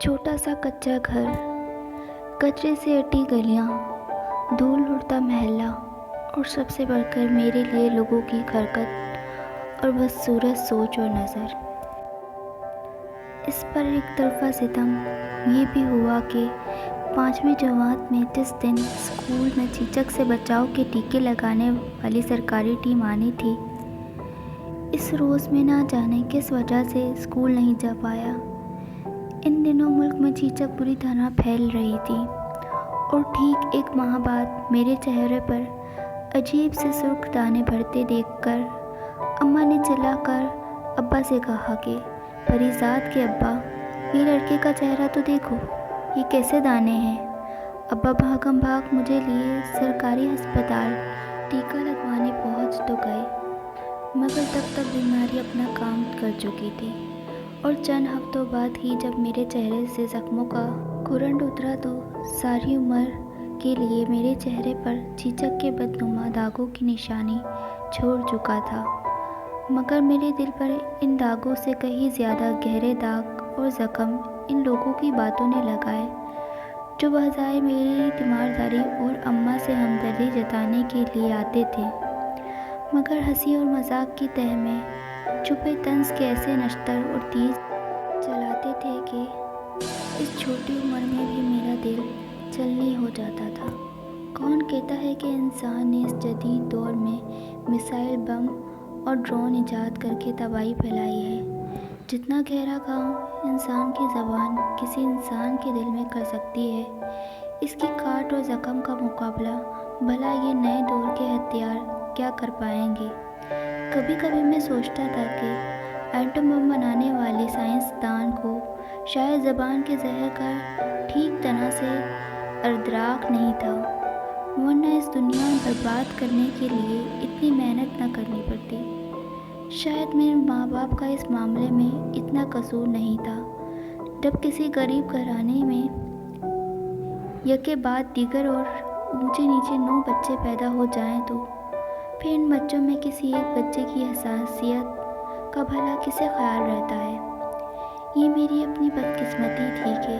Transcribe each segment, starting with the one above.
چھوٹا سا کچا گھر، کچرے سے اٹی گلیاں، دھول اڑتا محلہ، اور سب سے بڑھ کر میرے لیے لوگوں کی حرکت اور بدصورت سوچ و نظر۔ اس پر ایک طرفہ ستم یہ بھی ہوا کہ 5ویں جماعت میں جس دن اسکول میں چیچک سے بچاؤ کے ٹیکے لگانے والی سرکاری ٹیم آنی تھی، اس روز میں نہ جانے کس وجہ سے اسکول نہیں جا پایا۔ ان دنوں ملک میں چیچک بری طرح پھیل رہی تھی، اور ٹھیک ایک ماہ بعد میرے چہرے پر عجیب سے سرخ دانے بھرتے دیکھ کر اماں نے چلا کر ابا سے کہا کہ پریزاد کے ابا، یہ لڑکے کا چہرہ تو دیکھو، یہ کیسے دانے ہیں۔ ابا بھاگم بھاگ مجھے لیے سرکاری ہسپتال ٹیکہ لگوانے پہنچ تو گئے، مگر تب تک بیماری اپنا کام کر چکی تھی، اور چند ہفتوں بعد ہی جب میرے چہرے سے زخموں کا گھرنڈ اترا تو ساری عمر کے لیے میرے چہرے پر چیچک کے بدنما داغوں کی نشانی چھوڑ چکا تھا۔ مگر میرے دل پر ان داغوں سے کہیں زیادہ گہرے داغ اور زخم ان لوگوں کی باتوں نے لگائے، جو بجائے میری تیمارداری اور اماں سے ہمدردی جتانے کے لیے آتے تھے، مگر ہنسی اور مذاق کی تہہ میں چھپے طنز کے ایسے نشتر اور تیر چلاتے تھے کہ اس چھوٹی عمر میں بھی میرا دل چلنی ہو جاتا تھا۔ کون کہتا ہے کہ انسان نے اس جدید دور میں میزائل، بم اور ڈرون ایجاد کر کے تباہی پھیلائی ہے۔ جتنا گہرا گھاؤ انسان کی زبان کسی انسان کے دل میں کر سکتی ہے، اس کی کاٹ اور زخم کا مقابلہ بھلا یہ نئے دور کے ہتھیار کیا کر پائیں گے۔ کبھی کبھی میں سوچتا تھا کہ ایٹم بم بنانے والے سائنسدان کو شاید زبان کے زہر کا ٹھیک طرح سے ادراک نہیں تھا، ورنہ اس دنیا برباد کرنے کے لیے اتنی محنت نہ کرنی پڑتی۔ شاید میرے ماں باپ کا اس معاملے میں اتنا قصور نہیں تھا۔ جب کسی غریب گھرانے میں یکے بعد دیگر اور اونچے نیچے 9 بچے پیدا ہو جائیں تو پھر ان بچوں میں کسی ایک بچے کی حساسیت کا بھلا کسے خیال رہتا ہے۔ یہ میری اپنی بدقسمتی تھی کہ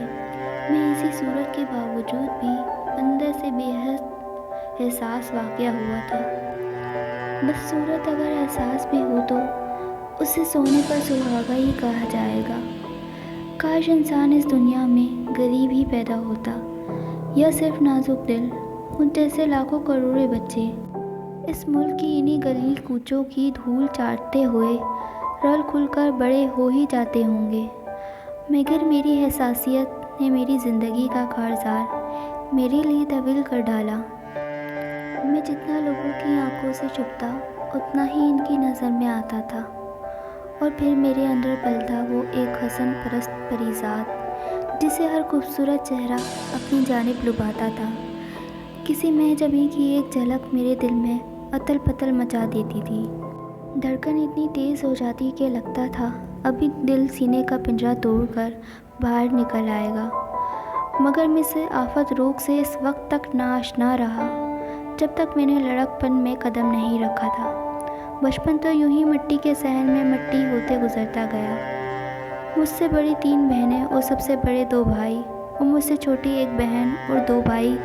میں ایسی صورت کے باوجود بھی اندر سے بے حد حساس واقع ہوا تھا۔ بس صورت اگر احساس بھی ہو تو اسے سونے پر سہاگا ہی کہا جائے گا۔ کاش انسان اس دنیا میں غریب ہی پیدا ہوتا، یا صرف نازک دل مجھ جیسے لاکھوں کروڑوں بچے اس ملک کی انہی گلی کوچوں کی دھول چاٹتے ہوئے رل کھل کر بڑے ہو ہی جاتے ہوں گے۔ مگر میری حساسیت نے میری زندگی کا کارزار میرے لیے طویل کر ڈالا۔ میں جتنا لوگوں کی آنکھوں سے چھپتا اتنا ہی ان کی نظر میں آتا تھا، اور پھر میرے اندر پلتا وہ ایک حسن پرست پریزاد جسے ہر خوبصورت چہرہ اپنی جانب لبھاتا تھا۔ کسی محجبی کی ایک جھلک میرے دل میں اتل پتل مچا دیتی تھی۔ دھڑکن اتنی تیز ہو جاتی کہ لگتا تھا ابھی دل سینے کا پنجرہ توڑ کر باہر نکل آئے گا، مگر میں سے آفت روگ سے اس وقت تک ناآشنا رہا جب تک میں نے لڑکپن میں قدم نہیں رکھا تھا۔ بچپن تو یوں ہی مٹی کے صحن میں مٹی ہوتے گزرتا گیا۔ مجھ سے بڑی 3 بہنیں اور سب سے بڑے 2 بھائی، اور مجھ سے چھوٹی 1 بہن اور 2 بھائی،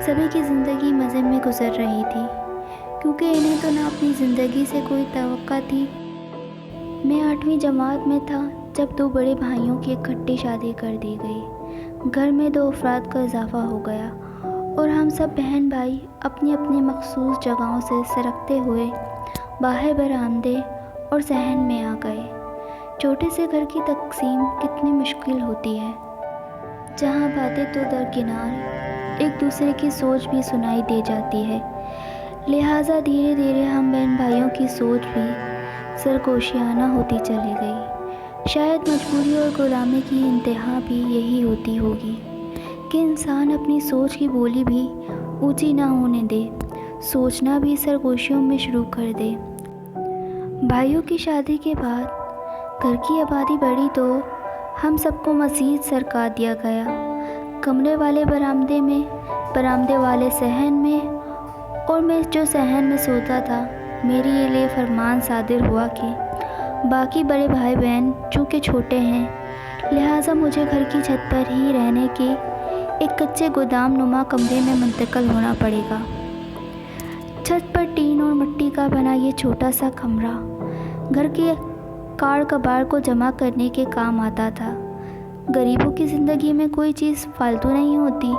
سبھی کی زندگی مزے میں گزر رہی تھی، کیونکہ انہیں تو نہ اپنی زندگی سے کوئی توقع تھی۔ میں 8ویں جماعت میں تھا جب 2 بڑے بھائیوں کی اکٹھی شادی کر دی گئی۔ گھر میں 2 افراد کا اضافہ ہو گیا، اور ہم سب بہن بھائی اپنی اپنی مخصوص جگہوں سے سرکتے ہوئے باہر برآمدے اور صحن میں آ گئے۔ چھوٹے سے گھر کی تقسیم کتنی مشکل ہوتی ہے، جہاں باتیں تو درکنار، ایک دوسرے کی سوچ بھی سنائی دے جاتی ہے۔ لہٰذا دھیرے دھیرے ہم بہن بھائیوں کی سوچ بھی سرگوشیانہ ہوتی چلی گئی۔ شاید مجبوری اور غلامی کی انتہا بھی یہی ہوتی ہوگی کہ انسان اپنی سوچ کی بولی بھی اونچی نہ ہونے دے، سوچنا بھی سرگوشیوں میں شروع کر دے۔ بھائیوں کی شادی کے بعد گھر کی آبادی بڑھی تو ہم سب کو مزید سرکا دیا گیا۔ کمرے والے برآمدے میں، برآمدے والے صحن میں، اور میں جو صحن میں سوتا تھا، میرے لیے فرمان صادر ہوا کہ باقی بڑے بھائی بہن چونکہ چھوٹے ہیں لہٰذا مجھے گھر کی چھت پر ہی رہنے کے ایک کچے گودام نما کمرے میں منتقل ہونا پڑے گا۔ چھت پر ٹین اور مٹی کا بنا یہ چھوٹا سا کمرہ گھر کے کاڑ کباڑ کو جمع کرنے کے کام آتا تھا۔ غریبوں کی زندگی میں کوئی چیز فالتو نہیں ہوتی۔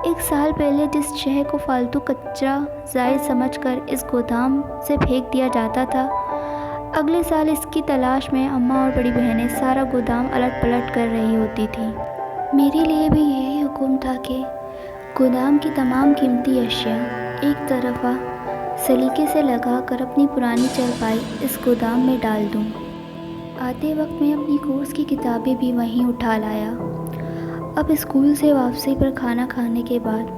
ایک سال پہلے جس شے کو فالتو کچرا زائد سمجھ کر اس گودام سے پھینک دیا جاتا تھا، اگلے سال اس کی تلاش میں اماں اور بڑی بہنیں سارا گودام الٹ پلٹ کر رہی ہوتی تھیں۔ میرے لیے بھی یہی حکم تھا کہ گودام کی تمام قیمتی اشیاء ایک طرفہ سلیقے سے لگا کر اپنی پرانی چارپائی اس گودام میں ڈال دوں۔ آتے وقت میں اپنی کورس کی کتابیں بھی وہیں اٹھا لایا۔ اب اسکول سے واپسی پر کھانا کھانے کے بعد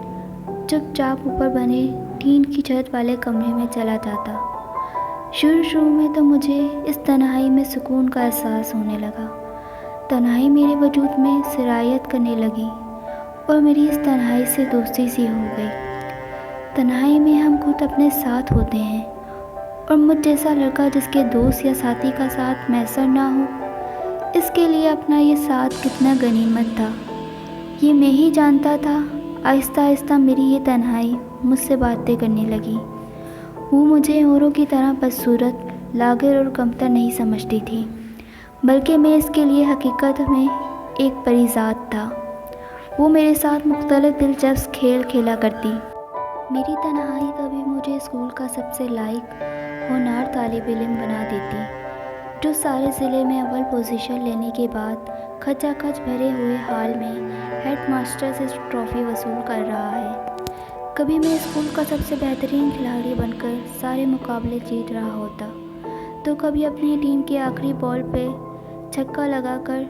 چپ چاپ اوپر بنے ٹین کی چھت والے کمرے میں چلا جاتا۔ شروع میں تو مجھے اس تنہائی میں سکون کا احساس ہونے لگا۔ تنہائی میرے وجود میں سرایت کرنے لگی اور میری اس تنہائی سے دوستی سی ہو گئی۔ تنہائی میں ہم خود اپنے ساتھ ہوتے ہیں، اور مجھ جیسا لڑکا جس کے دوست یا ساتھی کا ساتھ میسر نہ ہو، اس کے لیے اپنا یہ ساتھ کتنا غنیمت تھا، یہ میں ہی جانتا تھا۔ آہستہ آہستہ میری یہ تنہائی مجھ سے باتیں کرنے لگی۔ وہ مجھے اوروں کی طرح بدصورت، لاغر اور کمتر نہیں سمجھتی تھی، بلکہ میں اس کے لیے حقیقت میں ایک پری ذات تھا۔ وہ میرے ساتھ مختلف دلچسپ کھیل کھیلا کرتی۔ میری تنہائی کبھی مجھے اسکول کا سب سے لائق ہونہار طالب علم بنا دیتی، جو سارے ضلع میں اول پوزیشن لینے کے بعد کھچا کھچ بھرے ہوئے ہال میں ہیڈ ماسٹر سے ٹرافی وصول کر رہا ہے۔ کبھی میں اسکول کا سب سے بہترین کھلاڑی بن کر سارے مقابلے جیت رہا ہوتا، تو کبھی اپنی ٹیم کے آخری بال پہ چھکا لگا کر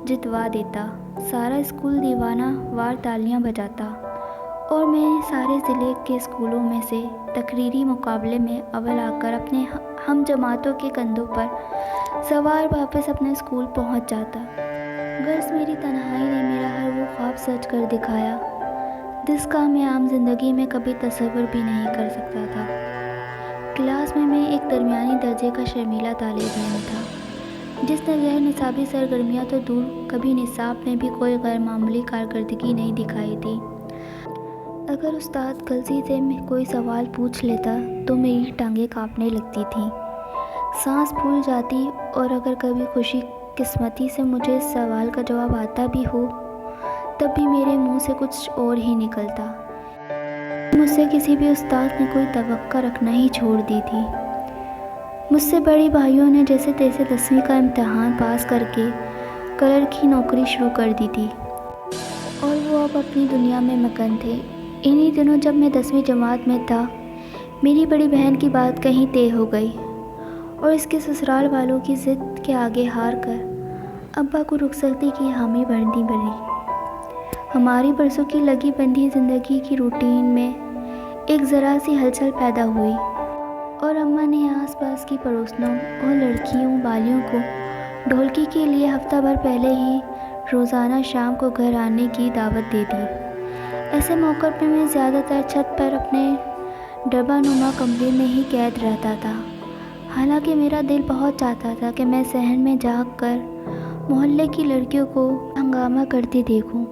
جتوا دیتا۔ سارا اسکول دیوانہ وار تالیاں بجاتا اور میں سارے ضلع کے اسکولوں میں سے تقریری مقابلے میں اول آ کر اپنے ہم جماعتوں کے کندھوں پر سوار واپس اپنے اسکول پہنچ جاتا۔ غرض میری تنہائی نے میرا ہر وہ خواب سچ کر دکھایا جس کا میں عام زندگی میں کبھی تصور بھی نہیں کر سکتا تھا۔ کلاس میں ایک درمیانی درجے کا شرمیلا طالب علم تھا، جس نے غیر نصابی سرگرمیاں تو دور کبھی نصاب میں بھی کوئی غیر معمولی کارکردگی نہیں دکھائی تھی۔ اگر استاد غلطی سے کوئی سوال پوچھ لیتا تو میری ٹانگیں کانپنے لگتی تھیں، سانس پھول جاتی، اور اگر کبھی خوشی قسمتی سے مجھے اس سوال کا جواب آتا بھی ہو تب بھی میرے منہ سے کچھ اور ہی نکلتا۔ مجھ سے کسی بھی استاد نے کوئی توقع رکھنا ہی چھوڑ دی تھی۔ مجھ سے بڑے بھائیوں نے جیسے تیسے 10ویں کا امتحان پاس کر کے کلرک کی نوکری شروع کر دی تھی، اور وہ اب اپنی دنیا میں مگن تھے۔ انہی دنوں جب میں 10ویں جماعت میں تھا، میری بڑی بہن کی بات کہیں طے ہو گئی اور اس کے سسرال والوں کی ضد کے آگے ہار کر ابا کو رخصتی کی حامی بھرنی پڑی۔ ہماری برسوں کی لگی بندھی زندگی کی روٹین میں ایک ذرا سی ہلچل پیدا ہوئی، اور اماں نے آس پاس کی پڑوسنوں اور لڑکیوں بالیوں کو ڈھولکی کے لیے ہفتہ بھر پہلے ہی روزانہ شام کو گھر آنے کی دعوت دے دی۔ ایسے موقع پہ میں زیادہ تر چھت پر اپنے ڈبہ نما کمرے میں ہی قید رہتا تھا، حالانکہ میرا دل بہت چاہتا تھا کہ میں صحن میں جاگ کر محلے کی لڑکیوں کو ہنگامہ کرتے دیکھوں۔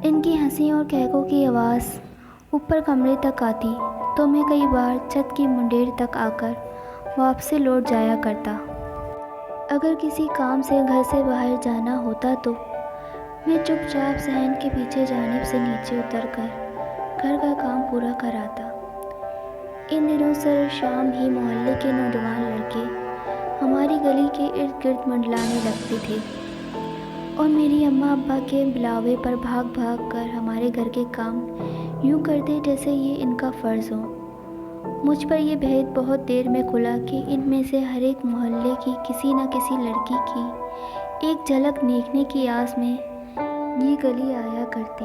ان کی ہنسی اور کہکوں کی آواز اوپر کمرے تک آتی تو میں کئی بار چھت کی منڈیر تک آ کر واپسی لوٹ جایا کرتا۔ اگر کسی کام سے گھر سے باہر جانا ہوتا تو میں چپ چاپ صحن کے پیچھے جانب سے نیچے اتر کر گھر کا کام پورا کراتا۔ ان دنوں سر شام ہی محلے کے نوجوان لڑکے ہماری گلی کے ارد گرد منڈلانے لگتے تھے، اور میری اماں ابا کے بلاوے پر بھاگ بھاگ کر ہمارے گھر کے کام یوں کرتے جیسے یہ ان کا فرض ہو۔ مجھ پر یہ بھید بہت دیر میں کھلا کہ ان میں سے ہر ایک محلے کی کسی نہ کسی لڑکی کی ایک جھلک دیکھنے کی آس میں یہ گلی آیا کرتی۔